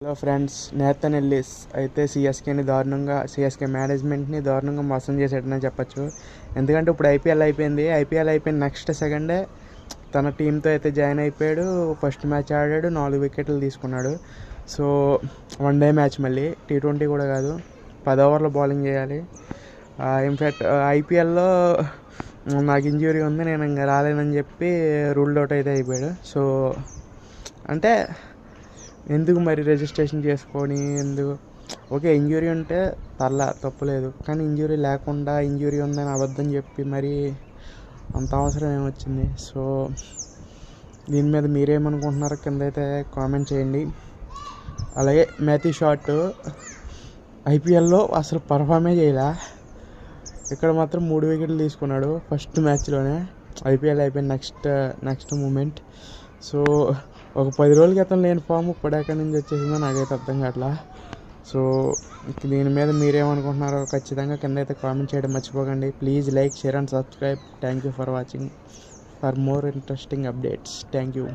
Hello friends, Nathan Ellis అయితే CSK మేనేజ్మెంట్ని దారుణంగా మోసం చేసాడని చెప్పచ్చు. ఎందుకంటే ఇప్పుడు ఐపీఎల్ అయిపోయిన నెక్స్ట్ సెకండే తన టీంతో అయితే జాయిన్ అయిపోయాడు. ఫస్ట్ మ్యాచ్ ఆడాడు, 4 వికెట్లు తీసుకున్నాడు. సో వన్డే మ్యాచ్, మళ్ళీ T20 కూడా కాదు, 10 ఓవర్ల బౌలింగ్ చేయాలి. ఇన్ఫ్యాక్ట్ ఐపీఎల్లో నాకు ఇంజ్యూరీ ఉంది, నేను ఇంకా రాలేనని చెప్పి రూల్డ్ అవుట్ అయితే అయిపోయాడు. సో అంటే ఎందుకు మరి రిజిస్ట్రేషన్ చేసుకొని ఎందుకు? ఓకే, ఇంజ్యూరీ ఉంటే తప్పులేదు, కానీ ఇంజ్యూరీ లేకుండా ఇంజ్యూరీ ఉందని అబద్ధం చెప్పి మరి అంత అవసరం ఏమొచ్చింది? సో దీని మీద మీరేమనుకుంటున్నారో కింద అయితే కామెంట్ చేయండి. అలాగే మ్యాథ్యూ షాట్ ఐపీఎల్లో అసలు పర్ఫామే చేయలే, ఇక్కడ మాత్రం 3 వికెట్లు తీసుకున్నాడు ఫస్ట్ మ్యాచ్లోనే. ఐపీఎల్ అయిపోయిన నెక్స్ట్ మూమెంట్. సో ఒక 10 రోజుల క్రితం లేని ఫామ్ ఇప్పుడు ఎక్కడి నుంచి వచ్చేసిందో నాకైతే అర్థం కావట్లా. సో దీని మీద మీరేమనుకుంటున్నారో ఖచ్చితంగా కింద అయితే కామెంట్ చేయడం మర్చిపోకండి. Please like, share and subscribe. Thank you for watching. For more interesting updates. Thank you.